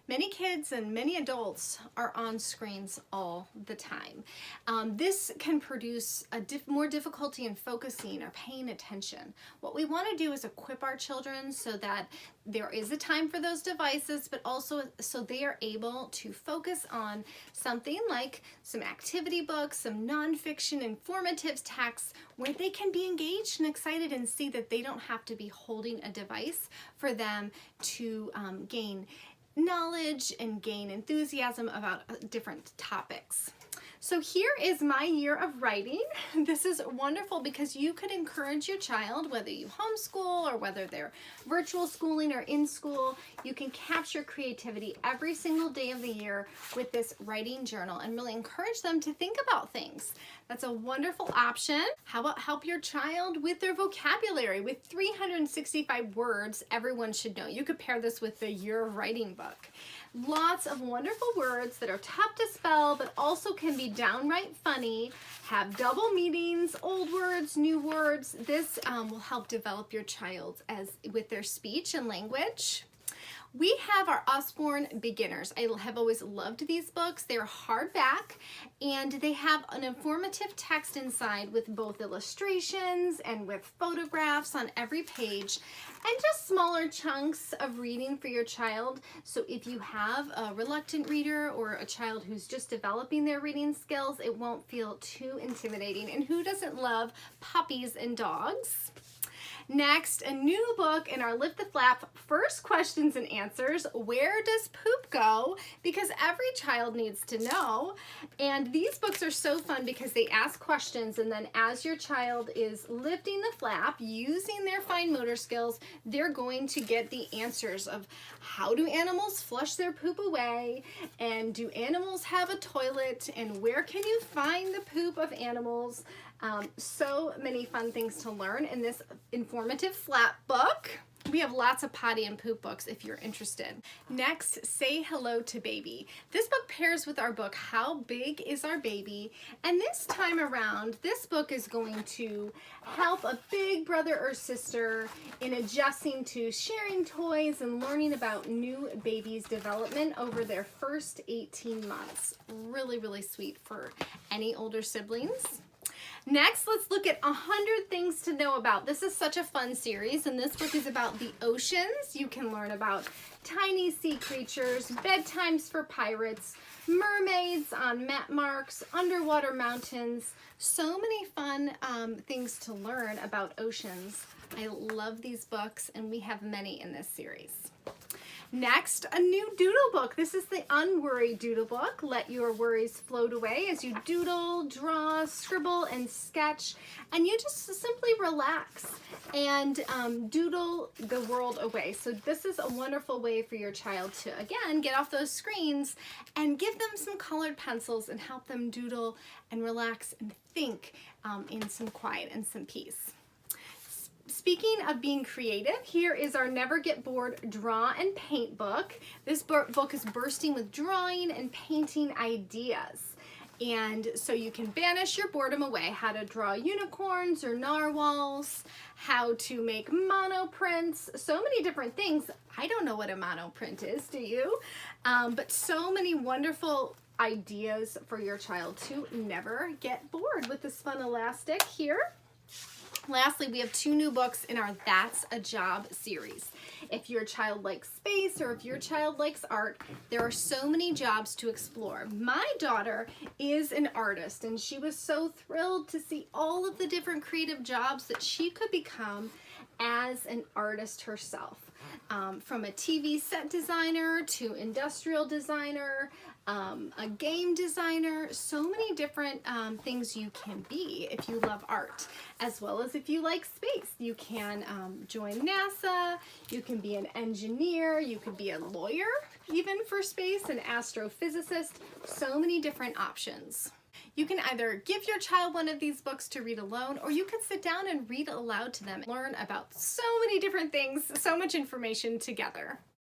Many kids and many adults are on screens all the time. This can produce a more difficulty in focusing or paying attention. What we want to do is equip our children so that there is a time for those devices, but also so they are able to focus on something like some activity books, some nonfiction, informative texts, where they can be engaged and excited and see that they don't have to be holding a device for them to gain knowledge and gain enthusiasm about different topics. So here is my year of writing. This is wonderful because you could encourage your child, whether you homeschool or whether they're virtual schooling or in school, you can capture creativity every single day of the year with this writing journal and really encourage them to think about things. That's a wonderful option. How about help your child with their vocabulary? With 365 words, everyone should know. You could pair this with the Year of Writing book. Lots of wonderful words that are tough to spell, but also can be downright funny, have double meanings, old words, new words. This will help develop your child with their speech and language. We have our Usborne Beginners. I have always loved these books. They're hardback and they have an informative text inside with both illustrations and with photographs on every page and just smaller chunks of reading for your child. So if you have a reluctant reader or a child who's just developing their reading skills, it won't feel too intimidating. And who doesn't love puppies and dogs? Next, a new book in our Lift the Flap First Questions and Answers, Where Does Poop Go? Because every child needs to know. And these books are so fun because they ask questions, and then as your child is lifting the flap, using their fine motor skills, they're going to get the answers of how do animals flush their poop away, and do animals have a toilet, and where can you find the poop of animals? So many fun things to learn in this informative flap book. We have lots of potty and poop books if you're interested. Next, Say Hello to Baby. This book pairs with our book, How Big is Our Baby? And this time around, this book is going to help a big brother or sister in adjusting to sharing toys and learning about new babies' development over their first 18 months. Really, really sweet for any older siblings. Next, let's look at 100 Things to Know About. This is such a fun series, and this book is about the oceans. You can learn about tiny sea creatures, bedtimes for pirates, mermaids on map marks, underwater mountains. So many fun things to learn about oceans. I love these books, and we have many in this series. Next, a new doodle book. This is the Unworry doodle book. Let your worries float away as you doodle, draw, scribble, and sketch. And you just simply relax and doodle the world away. So this is a wonderful way for your child to, again, get off those screens and give them some colored pencils and help them doodle and relax and think in some quiet and some peace. Speaking of being creative, here is our Never Get Bored Draw and Paint book. This book is bursting with drawing and painting ideas. And so you can banish your boredom away. How to draw unicorns or narwhals, how to make monoprints, so many different things. I don't know what a monoprint is, do you? But so many wonderful ideas for your child to never get bored with this fun elastic here. Lastly, we have 2 new books in our That's a Job series. If your child likes space or if your child likes art, there are so many jobs to explore. My daughter is an artist, and she was so thrilled to see all of the different creative jobs that she could become as an artist herself. From a TV set designer to industrial designer, a game designer, so many different things you can be if you love art, as well as if you like space. You can join NASA, you can be an engineer, you could be a lawyer, even for space, an astrophysicist, so many different options. You can either give your child one of these books to read alone, or you can sit down and read aloud to them, learn about so many different things, so much information together.